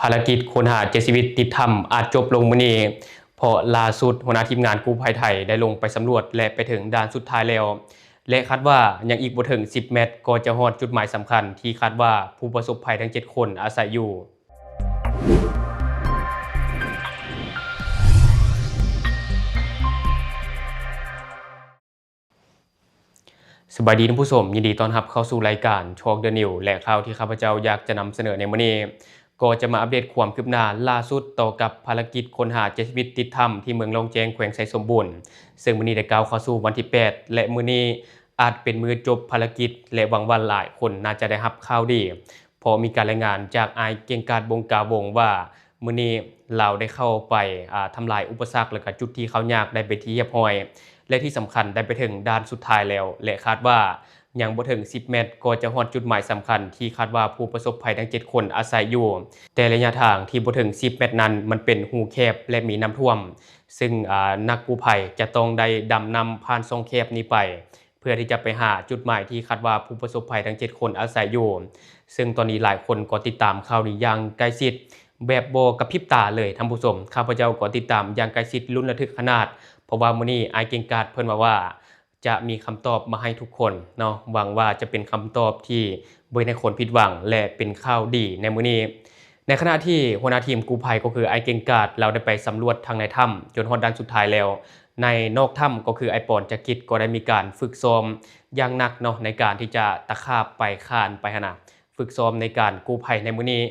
ภารกิจค้นหา7ชีวิตติดถ้ำอาจจบลงมื้อนี้เพราะล่าสุดหัวหน้าทีมงานกู้ภัยไทยได้ลงไปสำรวจและไปถึงด่านสุดท้ายแล้วและคาดว่ายังอีกบ่ถึง10เมตรก็จะฮอดจุดหมายสำคัญที่คาดว่าผู้ประสบภัยทั้ง7คนอาศัยอยู่สบายดีท่านผู้ชมยินดีต้อนรับเข้าสู่รายการโชคเดอะนิวและข่าวที่ข้าพเจ้าอยากจะนำเสนอในมื้อนี้ก็จะมาอัปเดตความคืบหน้าล่าสุดต่อกับภารกิจค้นหา7ชีวิตติดถ้ำที่เมืองลองแจ้งแขวงไสสมบูรณ์ซึ่งมื้อนี้ได้ก้าวเข้าสู่วันที่8และมื้อนี้อาจเป็นมื้อจบภารกิจและหวังว่าหลายคนน่าจะได้รับข่าวดีเพราะมีการรายงานจากอ้ายเก่งกาจบงกาวงว่ามื้อนี้เราได้เข้าไปทำลายอุปสรรคและก็จุดที่เขายากได้ไปที่เรียบร้อยและที่สำคัญได้ไปถึงด่านสุดท้ายแล้วและคาดว่ายังบ่ถึง10เมตรก็จะฮอดจุดหมายสำคัญที่คาดว่าผู้ประสบภัยทั้ง7คนอาศัยอยู่แต่ระยะทางที่บ่ถึง10เมตรนั้นมันเป็นหูแคบและมีน้ำท่วมซึ่งนักกู้ภัยจะต้องได้ดำน้ำผ่านช่องแคบนี้ไปเพื่อที่จะไปหาจุดหมายที่คาดว่าผู้ประสบภัยทั้ง7คนอาศัยอยู่ซึ่งตอนนี้หลายคนก็ติดตามข่าวนี้อย่างใกล้ชิดแบบบ่กระพริบตาเลยท่านผู้ชมข้าพเจ้าก็ติดตามอย่างใกล้ชิดลุ้นระทึกขนาดเพราะว่ามื้อนี้อ้ายเก่งกาจเพิ่นว่าจะมีคำตอบมาให้ทุกคนเนาะหวังว่าจะเป็นคำตอบที่บ่ให้คนผิดหวังและเป็นข่าวดีในมื้อนี้ในขณะที่หัวหน้าทีมกู้ภัยก็คืออ้ายเก่งกาจเราได้ไปสำรวจทางในถ้ำจนฮอดด้านสุดท้ายแล้วในนอกถ้ำก็คือไอ้ปอนจักริดก็ได้มีการฝึกซ้อมอย่างหนักเนาะในการที่จะตะขาบไปข้านไปหั่นน่ะฝึกซ้อมในการกู้ภัยในมื้อนี้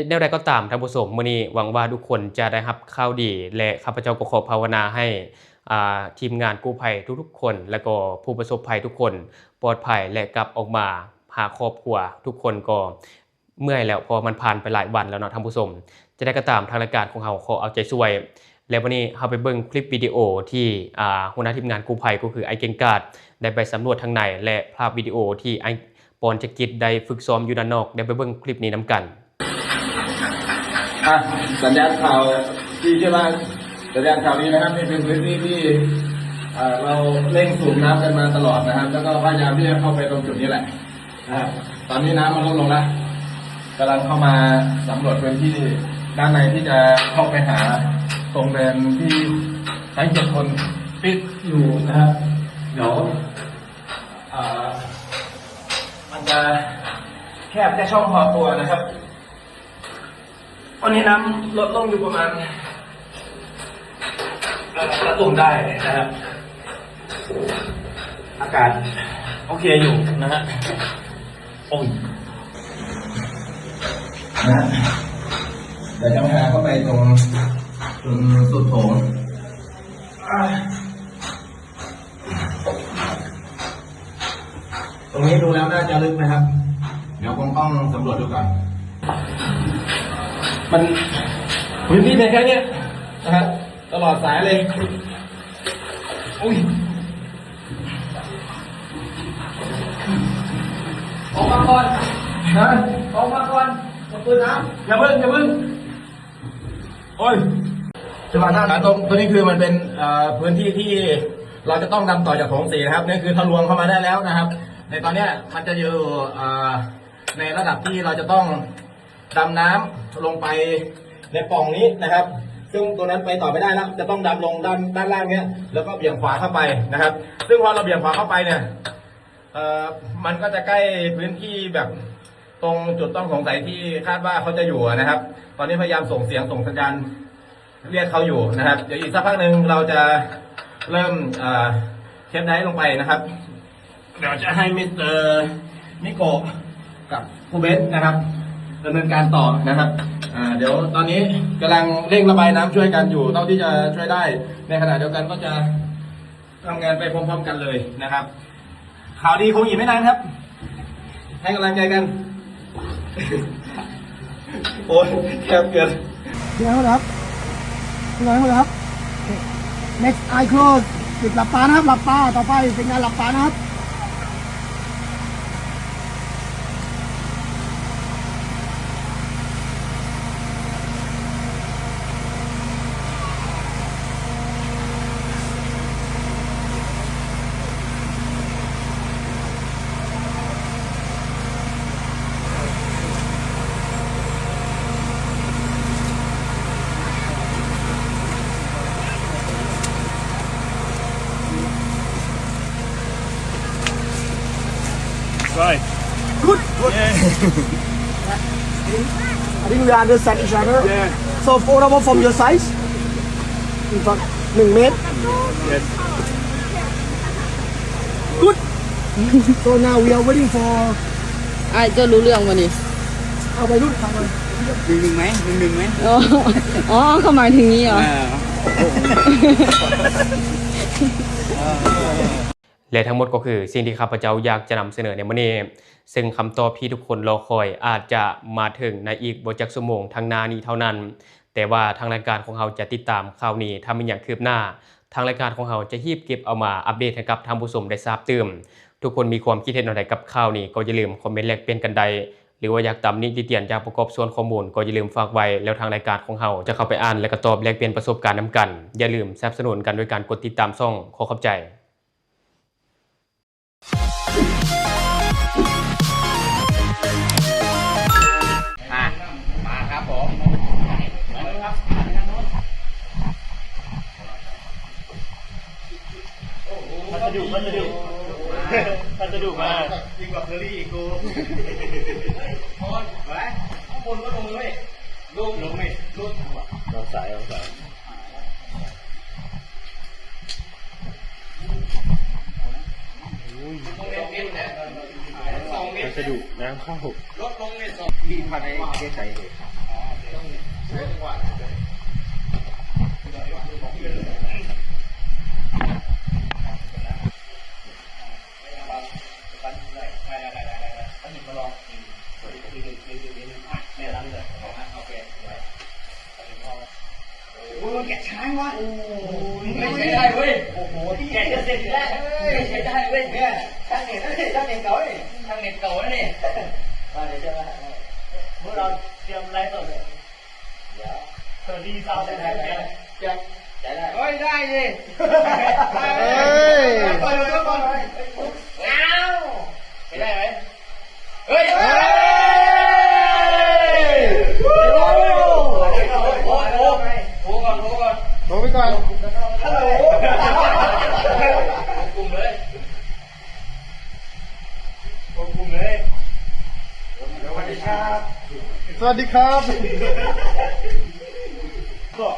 แนวใดก็ตามท่านผู้ชมมื้อนี้หวังว่าทุกคนจะได้รับข่าวดีและข้าพเจ้าก็ขอภาวนาให้ทีมงานกู้ภัยทุกๆคนและก็ผู้ประสบภัยทุกคนปลอดภัยและกลับออกมาหาครอบครัวทุกคนก็เมื่อยแล้วเพราะมันผ่านไปหลายวันแล้วเนาะท่านผู้ชมจะได้ก็ตามทางรายการของเราขอเอาใจช่วยและวันนี้เราไปเบิ่งคลิปวิดีโอที่หัวหน้าทีมงานกู้ภัยก็คือไอ้เก่งกาจได้ไปสำรวจทางในและภาพวิดีโอที่ไอ้ปอนจักริดได้ฝึกซ้อมอยู่ด้านนอกได้ไปเบิ่งคลิปนี้นํกันสัญญาณข่าวที่ใช่ไหมสัญญาณข่าวนี้นะครับนี่เป็นพื้นที่ที่เราเร่งสูบน้ำกันมาตลอดนะครับแล้วก็พยายามที่จะเข้าไปตรงจุดนี้แหละนะครับตอนนี้น้ำมันลดลงแล้วกำลังเข้ามาสำรวจพื้นที่ด้านในที่จะเข้าไปหาตรงเดินที่ทั้ง7คนปิดอยู่นะครับเดี๋ยวมันจะแคบแค่ช่องพอตัวนะครับวันนี้น้ำลดลงอยู่ประมาณกระตุ่มได้นะครับอากาศโอเคอยู่นะฮะโอ้ยนะเดี๋ยวจะพาเข้าไปตรงสุดโถงตรงนี้ดูแล้วน่าจะลึกนะครับเดี๋ยวคงต้องสำรวจดูก่อนมันพื้นที่ในแค่นี้นะฮะตลอดสายเลยอุ้ยออกมาก่อนนะออกมาก่อนมาปืนน้ำอย่าเพิ่งโอ้ยจังหวะท่าตรงนี้คือมันเป็นพื้นที่ที่เราจะต้องดำต่อจากโถง4นะครับนี่คือทะลวงเข้ามาได้แล้วนะครับในตอนนี้มันจะอยู่ในระดับที่เราจะต้องดำน้ำลงไปในปล่องนี้นะครับซึ่งตัวนั้นไปต่อไม่ได้แล้วจะต้องดำลงด้านล่างเนี้ยแล้วก็เบี่ยงขวาเข้าไปนะครับซึ่งพอเราเบี่ยงขวาเข้าไปเนี่ยมันก็จะใกล้พื้นที่แบบตรงจุดต้องสงสัยที่คาดว่าเขาจะอยู่นะครับตอนนี้พยายามส่งเสียงส่งสัญญาณเรียกเขาอยู่นะครับเดี๋ยวอีกสักพักหนึ่งเราจะเริ่มเทปไดฟ์ลงไปนะครับเดี๋ยวจะให้มิสเตอร์นิโกะกับครูเบสนะครับดำเนินการต่อนะครับเดี๋ยวตอนนี้กำลังเร่งระบายน้ำช่วยกันอยู่เท่าที่จะช่วยได้ในขณะเดียวกันก็จะทำงานไปพร้อมๆกันเลยนะครับข่าวดีคงอีกไม่นานครับให้กำลังใจกันโอ้ยแคบเกินเดี๋ยวครับครับ next eye close หยุดหลับตานะครับหลับตาต่อไปเป็นงานหลับตานะครับ Fine. Good. Yeah. I think we understand each other. Yeah. So phone number from your size. In fact, 1 ሜትር. Yes. Good. So now we are waiting for จะรู้เรื่องวันนี้ เอาไปรุ่นทางเลย 1-1ไหม1-1ไหม อ๋อเขาหมายถึงนี้เหรอ และทั้งหมดก็คือสิ่งที่ข้าพเจ้าอยากจะนำเสนอในมื้อนี้ซึ่งคำตอบที่ทุกคนรอคอยอาจจะมาถึงในอีกบ่จักชั่วโมงทางหน้านี้เท่านั้นแต่ว่าทางรายการของเราจะติดตามข่าวนี้ถ้ามีอย่างคืบหน้าทางรายการของเราจะรีบเก็บเอามาอัปเดตให้กับท่านผู้ชมได้ทราบตื่นทุกคนมีความคิดเห็นอะไรกับข่าวนี้ก็อย่าลืมคอมเมนต์แลกเปลี่ยนกันได้หรือว่าอยากตำหนิติเตียนอยากประกอบส่วนข้อมูลก็อย่าลืมฝากไว้แล้วทางรายการของเราจะเข้าไปอ่านและก็ตอบแลกเปลี่ยนประสบการณ์นำกันอย่าลืมสนับสนุนกันด้วยการกดติดตามช่องขอขอบใจมาครับผมพัสดุมายิ่งกว่าเคอรี่อีกกูพอนไปข้างบนก็ลงเลยลงไม่ลงสายพัสดุน้ำเข้าลดลงเนี่ยที่พันในประเทศไทยเลยใช้จังหวะแกะช้างวะไม่ใช่ได้เว้ยโอ้โหที่แกะจะเสร็จแล้วไม่ใช่ได้เว้ยเนี่ยช่างเน็ตเก่าเนี่ยช่างเน็ตเก่าแล้วเนี่ยมาเดี๋ยวจะมาพวกเราเตรียมไลฟ์สดเลยเดี๋ยวสวัสดีสาวได้ได้เฮ้ยได้ดิก่อนอ้าวไม่ได้ไหมเฮ้ยโทรไปก่อนฮัลโหลกลุ่มเลยสวัสดีครับ สวัสดีครับ ก็